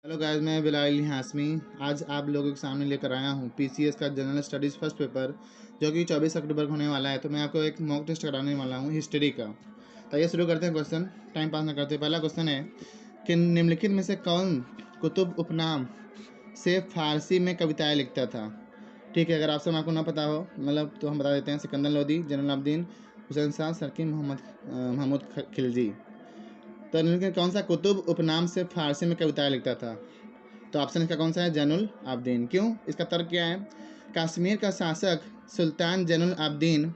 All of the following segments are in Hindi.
हेलो गाइस, मैं बिलाल हाशमी। आज आप लोगों के सामने लेकर आया हूँ पीसीएस का जनरल स्टडीज़ फर्स्ट पेपर, जो कि 24 अक्टूबर को होने वाला है। तो मैं आपको एक मॉक टेस्ट कराने वाला हूँ हिस्ट्री का। तो ये शुरू करते हैं क्वेश्चन, टाइम पास ना करते। पहला क्वेश्चन है कि निम्नलिखित में से कौन कुतुब उपनाम से फारसी में कविताएँ लिखता था। ठीक है, अगर आपसे आपको ना पता हो मतलब तो हम बता देते हैं। सिकंदर लोदी, जैनुल आबदीन, हुसैन शाह, सर्की महमूद खिलजी। तो निम्नलिखित कौन सा कुतुब उपनाम से फारसी में कविताएँ लिखता था। तो ऑप्शन इसका कौन सा है? जैनुल आबदीन। क्यों? इसका तर्क क्या है? कश्मीर का शासक सुल्तान जैनुल आबदीन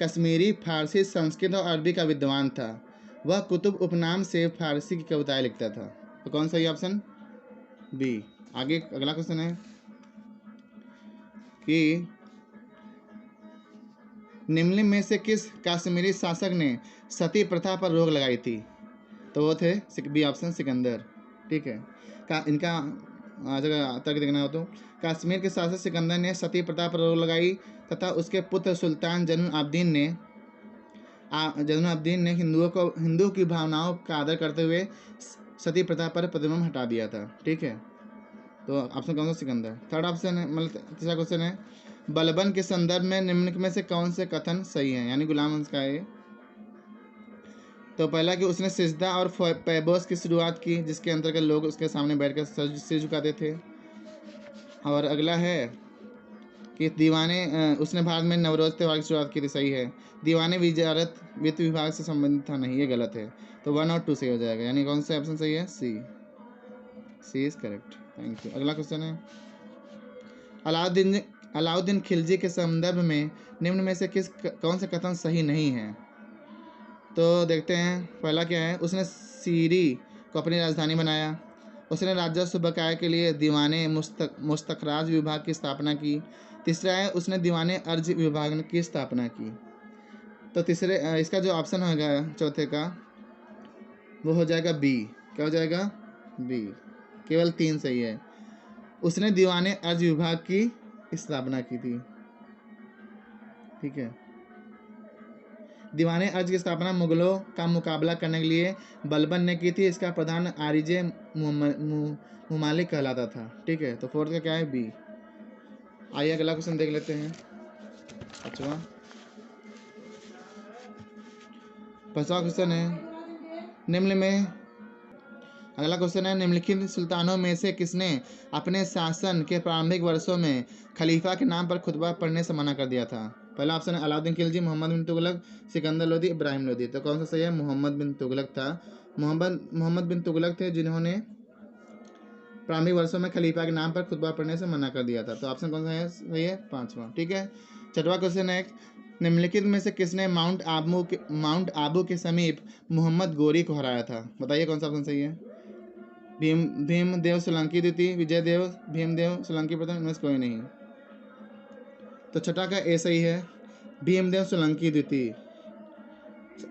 कश्मीरी, फारसी, संस्कृत और अरबी का विद्वान था। वह कुतुब उपनाम से फारसी की कविताएं लिखता था। तो कौन सा ये ऑप्शन? बी। आगे अगला क्वेश्चन है कि निम्न में से किस कश्मीरी शासक ने सती प्रथा पर रोक लगाई थी। तो वो थे बी ऑप्शन, सिकंदर। ठीक है, इनका अगर तर्क देखना हो तो कश्मीर के शासक सिकंदर ने सती प्रथा पर रोक लगाई तथा उसके पुत्र सुल्तान जैनुल आबदीन ने हिंदू की भावनाओं का आदर करते हुए सती प्रथा पर प्रतिबंध हटा दिया था। ठीक है, तो ऑप्शन कौन सा? सिकंदर। थर्ड ऑप्शन है, मतलब तीसरा क्वेश्चन है, बलबन के संदर्भ में निम्न में से कौन से कथन सही है, यानी गुलाम का है। तो पहला कि उसने सिजदा और पैबोस की शुरुआत की, जिसके अंतर्गत लोग उसके सामने बैठकर सिर झुकाते थे। और अगला है कि उसने भारत में नवरोज त्यौहार की शुरुआत की थी। सही है। दीवाने विजारत वित्त विभाग से संबंधित था। नहीं, ये गलत है। तो 1 और 2 सही हो जाएगा, यानी कौन सा ऑप्शन सही है? सी इज करेक्ट। Thank you. अगला क्वेश्चन है, अलाउद्दीन अलाउद्दीन खिलजी के संदर्भ में निम्न में से कौन से कथन सही नहीं है। तो देखते हैं। पहला क्या है? उसने सीरी को अपनी राजधानी बनाया। उसने राजस्व बकाये के लिए दीवाने मुस्तखराज विभाग की स्थापना की। तीसरा है, उसने दीवाने अर्ज विभाग की स्थापना की। तो इसका जो ऑप्शन होगा चौथे का, वो हो जाएगा बी। क्या हो जाएगा? बी। केवल 3 सही है। उसने दीवाने अर्ज विभाग की स्थापना की थी। ठीक है, दीवाने अर्ज की स्थापना मुगलों का मुकाबला करने के लिए बलबन ने की थी। इसका प्रधान आरिजे मुमालिक कहलाता था। ठीक है, तो फोर्थ का क्या है? बी। आइए अगला क्वेश्चन देख लेते हैं। पांचवा क्वेश्चन है, निम्न में अगला क्वेश्चन है, निम्नलिखित सुल्तानों में से किसने अपने शासन के प्रारंभिक वर्षों में खलीफा के नाम पर खुतबा पढ़ने से मना कर दिया था। पहला ऑप्शन है अलाउद्दीन खिलजी, मोहम्मद बिन तुगलक, सिकंदर लोदी, इब्राहिम लोदी। तो कौन सा सही है? मोहम्मद बिन तुगलक था। मोहम्मद बिन तुगलक थे जिन्होंने प्रारंभिक वर्षों में खलीफा के नाम पर खुतबा पढ़ने से मना कर दिया था। तो ऑप्शन कौन सा है? सही है, 5वां। ठीक है, छठवां क्वेश्चन है, निम्नलिखित में से किसने माउंट आबू के समीप मोहम्मद गोरी को हराया था। बताइए कौन सा ऑप्शन सही है? भीमदेव सोलंकी द्वितीय, विजयदेव, भीमदेव सोलंकी प्रथम, इनमें से कोई नहीं। तो छठा का ए सही है, भीमदेव सोलंकी द्वितीय।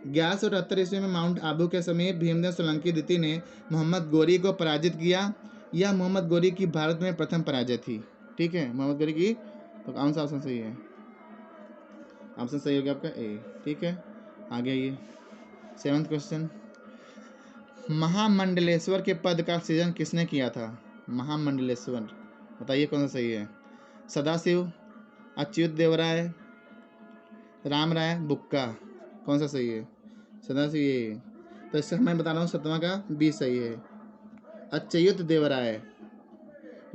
1178 ईस्वी में माउंट आबू के समीप भीमदेव सोलंकी द्वितीय ने मोहम्मद गोरी को पराजित किया। यह मोहम्मद गोरी की भारत में प्रथम पराजय थी। ठीक है, मोहम्मद गोरी की। तो कौन सा ऑप्शन सही है? ऑप्शन सही हो गया आपका ए। ठीक है, आगे आइए। 7वां क्वेश्चन, महामंडलेश्वर के पद का सृजन किसने किया था। महामंडलेश्वर, बताइए कौन सा सही है? सदाशिव, अच्युत देवराय, राम राय, बुक्का। कौन सा सही है? सदाशिव। ये तो इससे मैं बता रहा हूँ, 7वां का बी सही है, अच्युत देवराय।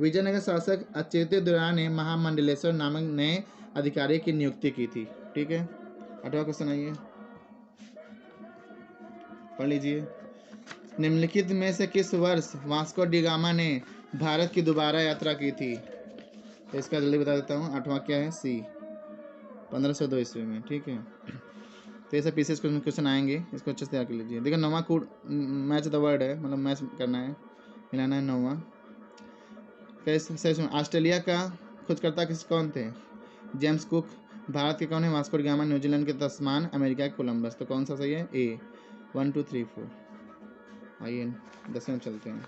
विजयनगर शासक अच्युत देवराय ने महामंडलेश्वर नामक नए अधिकारी की नियुक्ति की थी। ठीक है, 8वां क्वेश्चन आइए, पढ़ लीजिए। निम्नलिखित में से किस वर्ष वास्को डी गामा ने भारत की दोबारा यात्रा की थी। तो इसका जल्दी बता देता हूँ। 8वां क्या है? सी, 1502 ईस्वी में। ठीक है, तो ऐसे पीसेस क्वेश्चन आएंगे, इसको अच्छे से तैयार कर लीजिए। देखो 9वां कूड मैच द वर्ड है, मतलब मैच करना है, मिलाना है। 9वां कैसे? ऑस्ट्रेलिया का खोजकर्ता कौन थे? James cook. भारत के कौन है? Vasco D gamma. न्यूजीलैंड के तस्मान, अमेरिका के कोलंबस। तो कौन सा सही है? ए। 1 2 3 4। आइए 10वें में चलते हैं।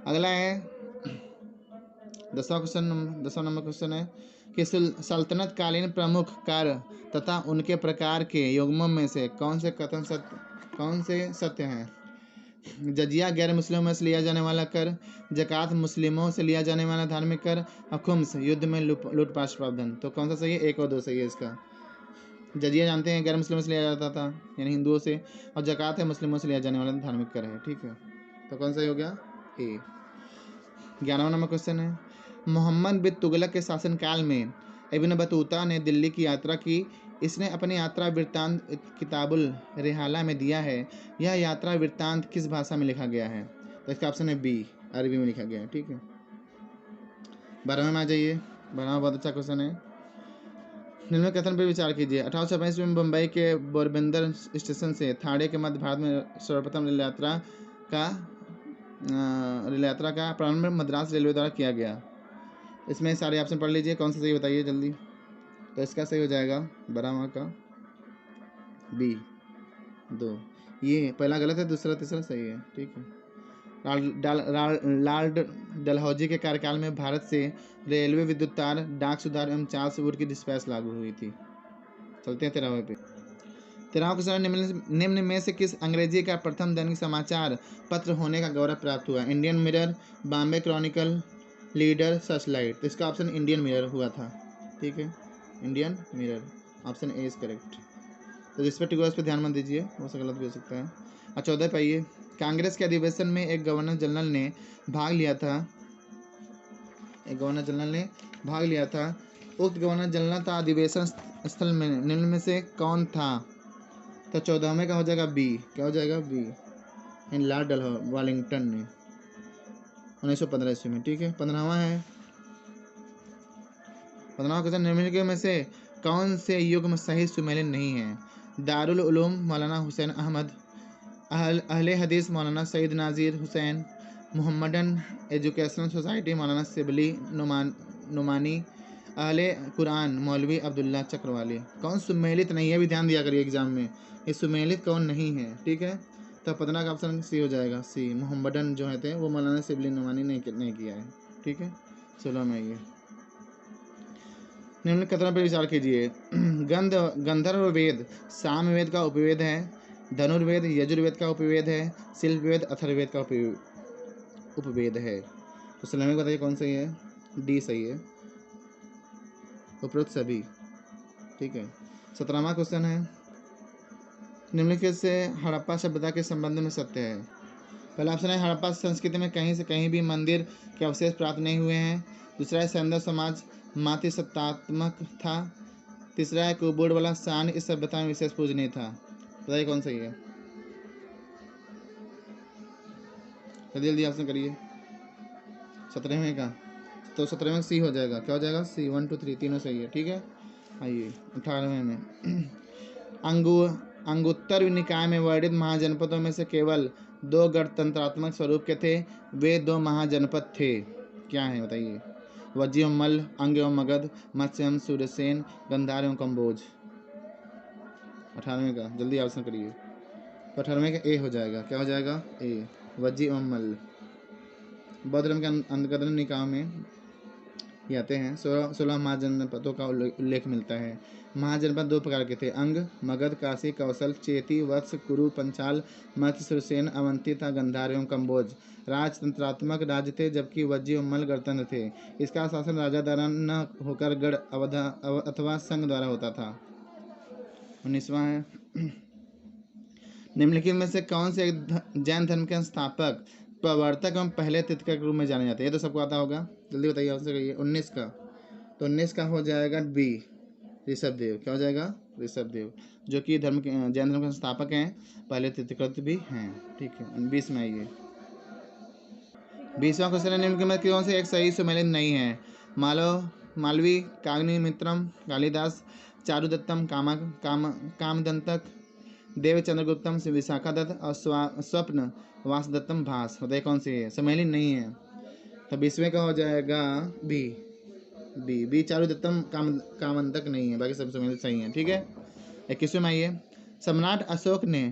अगला है 10वां नंबर क्वेश्चन है कि सल्तनत कालीन प्रमुख कार्य तथा उनके प्रकार के युग्मों में से कौन से सत्य हैं। जजिया गैर मुस्लिमों से लिया जाने वाला कर, जक़ात मुस्लिमों से लिया जाने वाला धार्मिक कर, और खुम्स युद्ध में लूटपाट प्रावधान। तो कौन सा सही है? 1 और 2 सही है इसका। जजिया जानते हैं गैर मुस्लिमों से लिया जाता था, यानी हिंदुओं से, और जक़ात है मुस्लिमों से लिया जाने वाला धार्मिक कर है। ठीक है, तो कौन सा हो गया? ए। 11वां नंबर क्वेश्चन है, मोहम्मद बिन तुगलक के शासनकाल में इब्न बतूता ने दिल्ली की यात्रा की। इसने अपनी यात्रा वृत्तांत किताबुल रिहाला में दिया है। यह यात्रा वृत्तांत किस भाषा में लिखा गया है? तो इसका ऑप्शन है बी, अरबी में लिखा गया है। ठीक है, 12वें में आ जाइए। 12वां बहुत अच्छा क्वेश्चन है। निम्न कथन पर विचार कीजिए। 1856 में मुंबई के पोरबंदर स्टेशन से थाने के मध्य भारत में सर्वप्रथम रेल यात्रा का प्रारंभ मद्रास रेलवे द्वारा किया गया। इसमें सारे ऑप्शन पढ़ लीजिए, कौन सा सही बताइए जल्दी। तो इसका सही हो जाएगा 12वां का बी 2। ये पहला गलत है, दूसरा तीसरा सही है। ठीक है, लॉर्ड डलहौजी के कार्यकाल में भारत से रेलवे, विद्युत तार, डाक सुधार एवं चार्ल्स वुड की डिस्पैच लागू हुई थी। चलते हैं 13वें पे। 13वां क्वेश्चन, निम्न में से किस अंग्रेजी का प्रथम दैनिक समाचार पत्र होने का गौरव प्राप्त हुआ? Indian mirror, Bombay Chronicle, leader, Searchlight. तो इसका ऑप्शन इंडियन मिरर हुआ था। ठीक है, Indian mirror, option A is correct. तो रिस्पेक्टिव वर्ड्स पे ध्यान मत दीजिए, वो सब गलत भी हो सकता है। और 14 पे आइए। कांग्रेस के अधिवेशन में एक गवर्नर जनरल ने भाग लिया था। उक्त गवर्नर जनरल था अधिवेशन स्थल में निम्न में से कौन था? तो 14वें का हो जाएगा बी। क्या हो जाएगा? बी, लॉर्ड डलहौजी वालिंगटन ने 1915 ईस्वी में। ठीक है, 15वां है। 15वां क्वेश्चन, निम्नलिखित में से कौन से युग्म सही सुमेलित नहीं है? दारुल उलूम मौलाना हुसैन अहमद, अहले हदीस मौलाना Syed Nazir Husain, Muhammadan Educational Society मौलाना सिबली नुमानी, अहले कुरान मौलवी अब्दुल्ला चक्रवाली। कौन सुमेलित नहीं है? भी ध्यान दिया करिए एग्जाम में, ये सुमेलित कौन नहीं है। ठीक है, तो 15 का ऑप्शन सी हो जाएगा, सी। मुहम्मदन जो है वो मौलाना सिबली नुमानी नहीं किया है। ठीक है, 16 में ये निम्न कथनों पर विचार कीजिए। गंधर्व वेद सामवेद का उपवेद है, धनुर्वेद यजुर्वेद का उपवेद है, शिल्पवेद अथर्ववेद का उपवेद है। तो 16 में बताइए कौन सही है? डी सही है, उपरोक्त सभी। ठीक है, 17वां क्वेश्चन है, निम्नलिखित से हड़प्पा सभ्यता के संबंध में सत्य है। पहला ऑप्शन है हड़प्पा संस्कृति में कहीं से कहीं भी मंदिर के अवशेष प्राप्त नहीं हुए हैं। दूसरा है सैंधव समाज मातृसत्तात्मक था। तीसरा है कुबोर्ड वाला सान इस सभ्यता में विशेष पूजनीय था। बताइए कौन सही है? जल्दी जल्दी ऑप्शन करिए। 17वें का, तो 17वें सी हो जाएगा। क्या हो जाएगा? सी। 1 2 3 तीनों सही है। ठीक है, आइए 18वें में। अंगुत्तर निकाय में वर्णित महाजनपदों में से केवल 2 गणतंत्रात्मक स्वरूप के थे। वे 2 महाजनपद थे, क्या है बताइए? वज्जी एवं मल्ल, अंग एवं मगध, मत्स्य एवं सूर्यसेन, गंधार एवं कम्बोज। 18वें का जल्दी ऑप्शन करिए। तो 18वें का ए हो जाएगा। क्या हो जाएगा? ए, वज्जी एवं मल्ल। बौद्ध धर्म के अंतर्गत निकाय में ये आते हैं। 16 महाजनपदों का उल्लेख मिलता है। महाजनपद 2 प्रकार के थे, अंग, मगध, काशी, कौशल, चेती, वत्स, कुरु, पंचाल, मत्स्य, सुरसेन, अवंती तथा गंधार एवं कम्बोज राजतंत्रात्मक राज्य थे, जबकि वज्जी एवं मल्ल गणतंत्र थे। इसका शासन राजा द्वारा न होकर गढ़ अथवा संघ द्वारा होता था। 19वां है, निम्नलिखित में से कौन से जैन धर्म के संस्थापक, प्रवर्तक एवं पहले तीर्थंकर के रूप में जाने जाते हैं? ये तो सबको आता होगा, जल्दी बताइए आंसर करिए। 19 का, तो 19 का हो जाएगा बी, ऋषभदेव। क्या हो जाएगा? ऋषभदेव, जो कि जैन धर्म के संस्थापक हैं, पहले तीर्थंकर भी हैं। ठीक है, 20 में आइए। 20वां क्वेश्चन है, निम्न में कौन से एक सही सुमेलित नहीं है? मालवी, काग्निमित्रम, कालिदास, चारुदत्तम, कामदंतक, देवचंद्रगुप्तम, विशाखादत्त और स्वप्न वासदत्तम भास। बताइए कौन सी है? सम्मेलित नहीं है। तो 20वें का हो जाएगा बी चारुदत्तम कामदंतक नहीं है, बाकी सब सम्मेलित सही है। ठीक है, 21वें में आइए। सम्राट अशोक ने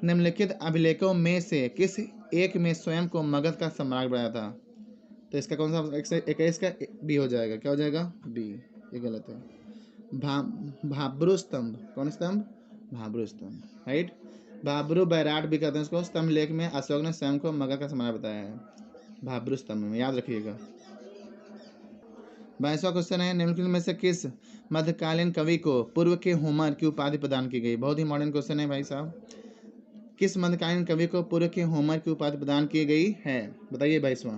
निम्नलिखित अभिलेखों में से किस एक में स्वयं को मगध का सम्राट बनाया था? तो इसका कौन सा? 21 का बी हो जाएगा। क्या हो जाएगा? बी, ये गलत है। भाब्रू स्तंभ, कौन स्तंभ? भाब्रू स्तंभ, राइट। भाब्रू बैराट भी कहते हैं इसको। स्तंभ लेख में अशोक ने स्वयं को मगध का सम्राट बताया है, भाब्रू स्तंभ में, याद रखिएगा। 22वां क्वेश्चन है, निम्नलिखित में से किस मध्यकालीन कवि को पूर्व के होमर की उपाधि प्रदान की गई? बहुत ही मॉडर्न क्वेश्चन है भाई साहब। किस मध्यकालीन कवि को पूर्व के होमर की उपाधि प्रदान की गई है? बताइए 22वां।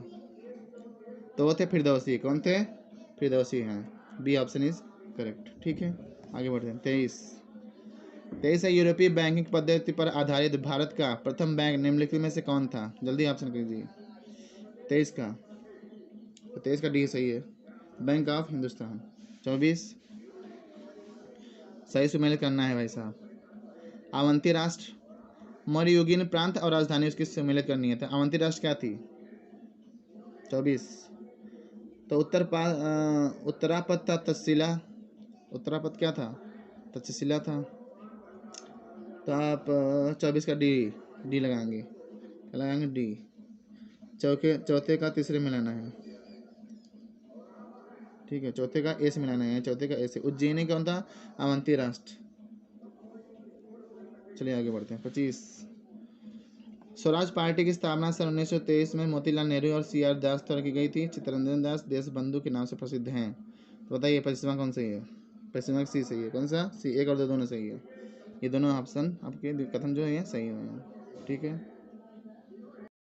तो वो थे फिरदौसी। कौन थे? फिरदौसी हैं। B option is correct. ठीक है, आगे बढ़ते हैं। 23 है, यूरोपीय बैंकिंग पद्धति पर आधारित भारत का प्रथम बैंक निम्नलिखित में से कौन था? जल्दी ऑप्शन कीजिए 23 का। तो 23 का डी सही है, बैंक ऑफ हिंदुस्तान। 24 सही सुमेलित करना है भाई साहब। अवंती राष्ट्र मौर्ययुगीन प्रांत और राजधानी उसकी सम्मिलित करनी है। तो अवंती राष्ट्र क्या थी? 24। तो उत्तरापद था तक्षशिला। उत्तरापद क्या था? तक्षशिला था। तो आप 24 का डी लगाएंगे। क्या लगाएंगे? डी। चौथे का तीसरे में लाना है। ठीक है, चौथे का ए से मिलाना है, चौथे का ए से। उज्जैनी कौन था? अवंती राष्ट्र। चलिए आगे बढ़ते हैं। 25 स्वराज पार्टी की स्थापना सन 1923 में मोतीलाल नेहरू और सी आर दास द्वारा की गई थी। चित्तरंजन दास देशबंधु के नाम से प्रसिद्ध हैं। तो बताइए 25वां कौन सही है? 25वां सी सही है। कौन सा? सी। एक और दो दोनों सही है। ये दोनों ऑप्शन आपके कथन जो है सही हुए हैं। ठीक है।